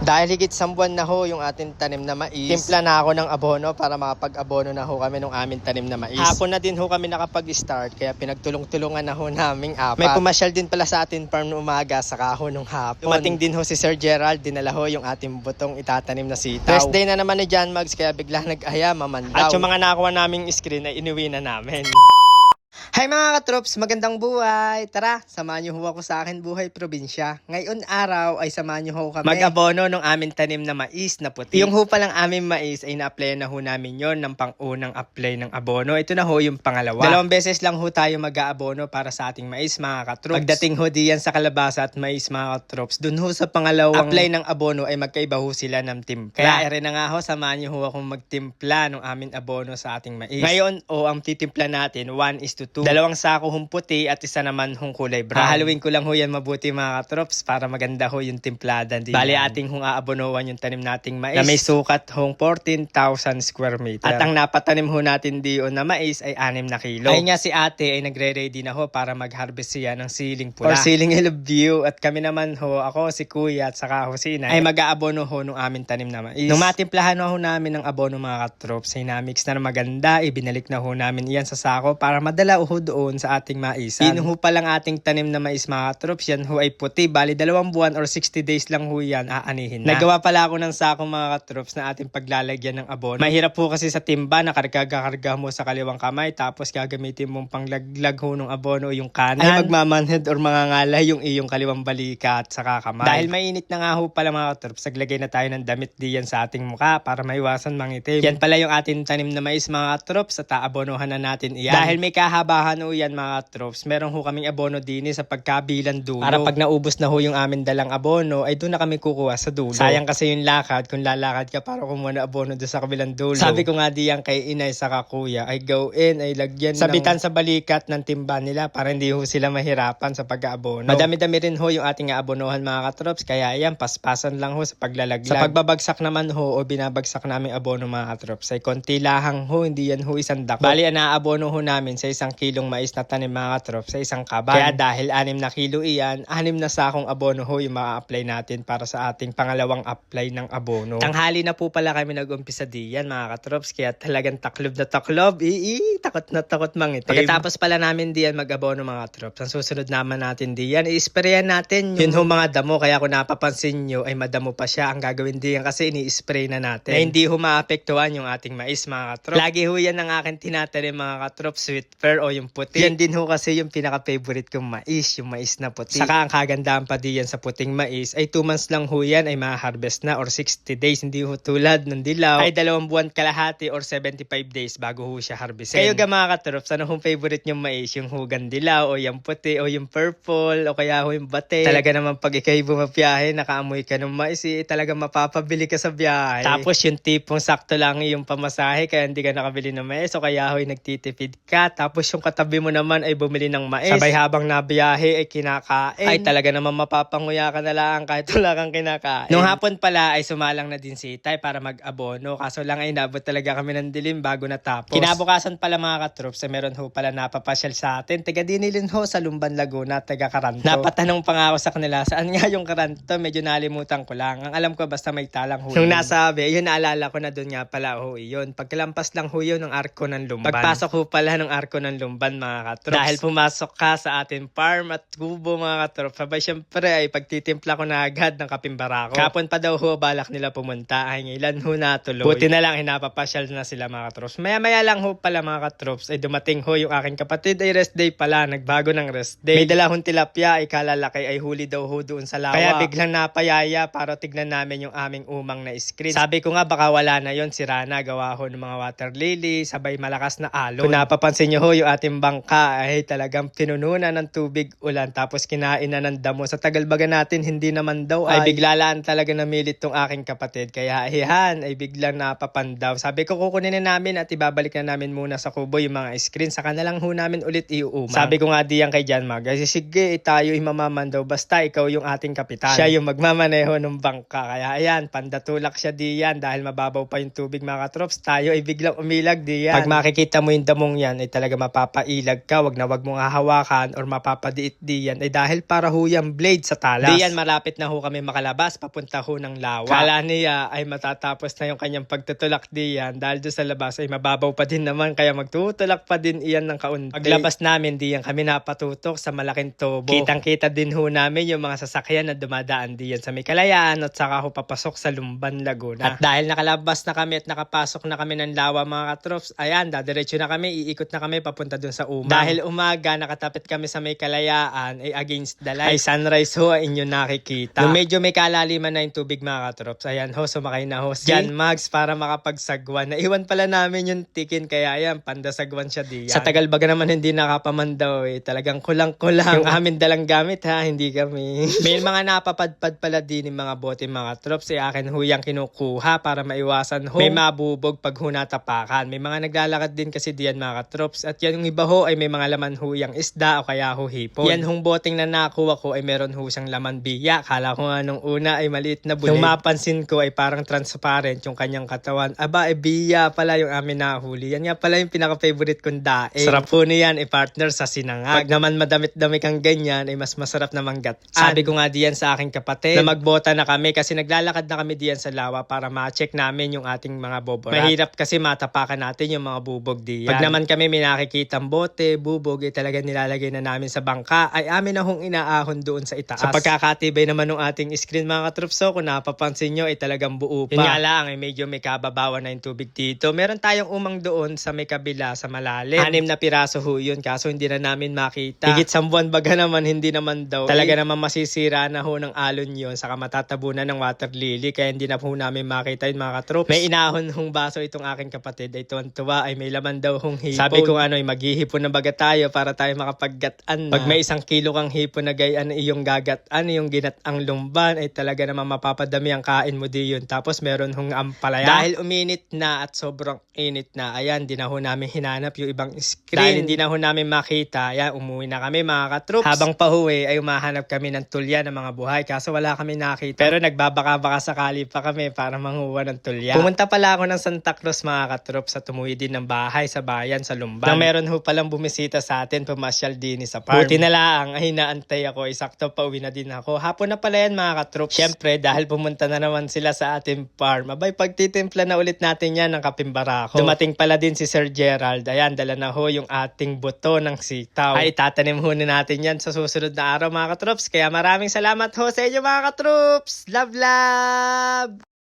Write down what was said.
Dahil higit sa buwan na ho yung ating tanim na mais, timpla na ako ng abono para makapag-abono na ho kami ng aming tanim na mais. Hapon na din ho kami nakapag-start kaya pinagtulong-tulungan na ho naming apat. May pumasyal din pala sa atin farm ng umaga saka ho nung hapon. Dumating din ho si Sir Gerald, dinala ho yung ating butong itatanim na sitaw. First day na naman ni John Mags kaya bigla nag-aya mamandaw. At yung mga nakuha naming screen ay inuwi na namin. Hi mga katrops, magandang buhay! Tara, samahan niyo ho ako sa akin buhay probinsya. Ngayon araw ay samahan niyo ho kami mag-abono ng aming tanim na mais na puti. Yung ho palang aming mais ay na-apply na ho namin yon ng pang-unang apply ng abono. Ito na ho yung pangalawa. 2 beses lang ho tayo mag-aabono para sa ating mais mga katrops. Pagdating ho diyan sa kalabasa at mais mga katrops, dun ho sa pangalawang apply ng abono ay magkaiba ho sila ng timpla. Kaya ere na nga ho, samahan niyo ho akong magtimpla ng aming abono sa ating mais. Ngayon ang titimpla natin 1:2. 2 sako hong puti at isa naman hong kulay brown. Hahaluin ko lang ho yan mabuti mga katrops para maganda ho yung timplada din. Bali ating hong aabonoan yung tanim nating mais na may sukat hong 14,000 square meter. At ang napatanim ho natin diyon na mais ay 6 na kilo. Ay nga si ate ay nagre-ready na ho para mag-harvest siya ng siling pula or siling I love you. At kami naman ho, ako si kuya at saka ho si inay ay mag-aabono ho nung aming tanim na mais. Nung matimplahan ho namin ng abono mga katrops ay na-mix na maganda, ibinalik na ho namin iyan sa sako para madala ho doon sa ating maisan. Yun ho palang ating tanim na mais mga katrops, yan ho ay puti. Bali 2 buwan or 60 days lang ho yan aanihin na. Nagawa pala ako ng sakong mga katrops na ating paglalagyan ng abono. Mahirap po kasi sa timba na karga mo sa kaliwang kamay tapos gagamitin mong panglaglag ho ng abono yung kanan ay magmamanhid or mangangalay yung iyong kaliwang balika at saka kamay. Dahil mainit na nga ho pala mga katrops, naglagay na tayo ng damit diyan sa ating mukha para maiwasan mangitim. Yan pala yung ating tanim na mais mga katrops at aabonohan na natin iyan. Dahil may kahabahan ho yan mga katrops, meron ho kaming abono din sa pagkabilang dulo. Para pag naubos na ho yung amin dalang abono, ay doon na kami kukuha sa dulo. Sayang kasi yung lakad, kung lalakad ka para kumuha na abono doon sa kabilang dulo. Sabi ko nga diyan kay inay saka kuya, ay gawin, ay lagyan sabitan sa balikat ng timba nila para hindi ho sila mahirapan sa pag-aabono. Madami-dami rin ho yung ating aabonohan mga katrops, kaya ayan, paspasan lang ho sa paglalaglag. Sa pagbabagsak naman ho o binabagsak namin abono mga katrops, ay konti lahang ho, hindi yan ho isang dako. Bali, naabono ho namin sa 1 kilong mais na tanim mga katrops sa isang kaban. Kaya dahil 6 na kilo iyan, 6 na sakong abono ho yung ma-apply natin para sa ating pangalawang apply ng abono. Tanghali na po pala kami nag-umpisa diyan mga katrops, kaya talagang taklob na taklob, takot na takot mangitim. Pagkatapos pala namin diyan mag-abono mga katrops, ang susunod naman natin diyan, i-sprayan natin yun ho mga damo, kaya kung napapansin nyo ay madamo pa siya. Ang gagawin diyan kasi ini-spray na natin na hindi ho maapektuhan yung ating mais mga katrops. Lagi ho yan ang aking tinatanim mga katrops, sweet pear o yung puti. Yan din ho kasi yung pinaka-favorite kong mais, yung mais na puti. Saka ang kagandahan pa diyan sa puting mais ay 2 months lang ho yan ay ma-harvest na or 60 days. Hindi ho tulad ng dilaw ay 2 buwan kalahati or 75 days bago ho siya harvestin. Kayo ga mga katrops, ano hong favorite nyong mais? Yung hugang dilaw o yung puti o yung purple o kaya ho yung bate? Talaga naman pag ikay bumabiyahe, nakaamoy ka ng mais, talaga mapapabili ka sa biyahe. Tapos yung tipong sakto lang yung pamasahe kaya hindi ka nakabili ng mais o kaya ho nagtitipid ka. Tapos yung katabi mo naman ay bumili ng mais. Sabay habang nabiyahe ay kinakain. Ay talaga naman mapapanguya ka na lang kahit wala kang kinakain. Nung hapon pala ay sumalang na din si Itay para mag-abono. Kaso lang ay nabot talaga kami ng dilim bago natapos. Kinabukasan pala mga katrops ay meron ho pala napapasyal sa atin. Taga Dinilin ho sa Lumban, Laguna, taga Karanto. Napatanong pa nga ako sa kanila, saan nga yung Karanto? Medyo nalimutan ko lang. Ang alam ko basta may talang ho. Nung nasabi, yun naalala ko na doon nga pala ho yun. Pagkalampas lang ho yun ng arko ng Lumban. Pagpasok ho pala ng arko ng Lumban mga katrops. Dahil pumasok ka sa ating farm at kubo mga katrops, sabay syempre ay pagtitimpla ko na agad ng kapimbarako. Kapon pa daw ho balak nila pumunta, ay ilan ho natuloy. Buti na lang hinapapasyal na sila mga katrops. Maya lang ho pala mga katrops ay dumating ho yung aking kapatid ay rest day pala, nagbago ng rest day. May dala hong tilapia ay kalalaki ay huli daw ho doon sa lawa. Kaya biglang napayaya para tignan namin yung aming umang na screen. Sabi ko nga baka wala na yon, sira na, gawa ho ng mga water lily, sabay malakas na alon. Kung napapansin nyo ho yung ating bangka ay talagang pinununan ng tubig ulan tapos kinain na ng damo. Sa tagalbaga natin hindi naman daw ay biglalaan talaga namilit tong aking kapatid. Kaya ayan ay biglang napapandaw. Sabi ko kukunin na namin at ibabalik na namin muna sa kubo yung mga screen. Saka na lang ho namin ulit iuumang. Sabi ko nga diyan kay John Mag, sige tayo imamaman daw basta ikaw yung ating kapitan. Siya yung magmamaneho ng bangka. Kaya ayan, pandatulak siya diyan dahil mababaw pa yung tubig mga katrops. Tayo ay biglang umilag diyan. Pag makikita mo yung damong yan ay talaga mapapailag ka, wag mong hahawakan or mapapadiit diyan ay dahil para ho yung blade sa talas. Diyan malapit na ho kami makalabas papunta ho ng lawa. Kala niya ay matatapos na yung kanyang pagtutulak diyan dahil doon sa labas ay mababaw pa din naman kaya magtutulak pa din iyan ng kaunti. Paglabas namin diyan kami napatutok sa malaking tubo. Kitang-kita din ho namin yung mga sasakyan na dumadaan diyan sa may Kalayaan at saka ho papasok sa Lumban, Laguna. At dahil nakalabas na kami at nakapasok na kami ng lawa mga katrops, ayan, dadiretso na kami, iikot na kami papunta dun sa Umang. Dahil umaga, nakatapit kami sa may Kalayaan, ay against the light. Ay sunrise ho, inyo nakikita. Nung medyo may kalaliman na yung tubig mga katrops, ayan ho, sumakay na ho si John Mags para makapagsagwan. Naiwan pala namin yung tikin, kaya ayan, pandasagwan siya diyan. Sa tagal baga naman hindi nakapamandaw eh, talagang kulang-kulang. Yung amin dalang gamit ha, hindi kami. May mga napapadpad pala din yung mga bote mga katrops, eh akin ho yung kinukuha para maiwasan ho. May mabubog pag hunatapakan. May mga naglalakad din kasi diyan mga katrops. At yan yung iba ho ay may mga laman ho yung isda o kaya ho hipon. Yan hong boting na nakuha ko ay meron ho siyang laman biya. Kala ko nga nung una ay maliit na bulig. Yung mapansin ko ay parang transparent yung kanyang katawan. Aba, biya pala yung amin nahuli. Yan nga pala yung pinaka-favorite kong daing. Sarap po niyan i-partner sa sinangag. Pag naman madamit-dami kang ganyan ay mas masarap na manggat. Sabi ko nga diyan sa aking kapatid na magbota na kami kasi naglalakad na kami diyan sa lawa para ma-check namin yung ating mga boborat. Mahirap kasi matapakan natin yung mga bubog diyan. Pag naman kami may nakikitang bote, bubog, ay talaga nilalagay na namin sa bangka, ay amin na hong inaahon doon sa itaas. Sa pagkakatibay naman ng ating screen mga katrupso, kung napapansin nyo ay talagang buo pa. Yun nga lang, ay medyo may kababawan na yung tubig dito. Meron tayong umang doon sa may kabila, sa malalim. 6 na piraso ho yun, kaso hindi na namin makita. Higit sa buwan baga naman, hindi naman daw. Talaga naman masisira na ho ng alon yun, saka matatabunan ng water lily, kaya hindi na ho namin makita yun mga katrops. May inahon hong baso itong aking kapatid, ay tuwan-tuwa, ay may laman daw hong hipon. Sabi ko ay maghihipon na baga tayo para tayo makapaggat-an na. Pag may 1 kilo kang hipon na gayaan iyong gagat-an, yung ginat-ang lumban, ay talaga naman mapapadami ang kain mo diyon. Tapos meron hong ampalaya. Dahil uminit na at sobrang init na, ayan, di na ho namin hinanap yung ibang screen. Dahil hindi na ho namin makita, ayan, umuwi na kami mga katrops. Habang pahuwi ay umahanap kami ng tulya ng mga buhay, kaso wala kami nakita. Pero nagbabaka-baka sakali pa kami para manguha ng tulya. Pumunta pala ako ng Santa Cruz mga katrops at umuwi din ng bahay sa bayan sa Lumban. Na meron ho palang bumisita sa atin, pumasyal din sa farm. Buti na lang ay naantay ako, isakto pauwi na din ako. Hapon na pala yan mga katrops. Siyempre dahil pumunta na naman sila sa ating farm, abay pagtitimpla na ulit natin yan ng kapimbarako. Dumating pala din si Sir Gerald, ayan, dala na ho yung ating buto ng sitaw. Ay itatanim ho na natin yan sa susunod na araw mga katrops. Kaya maraming salamat ho sa inyo mga katrops. Love, love!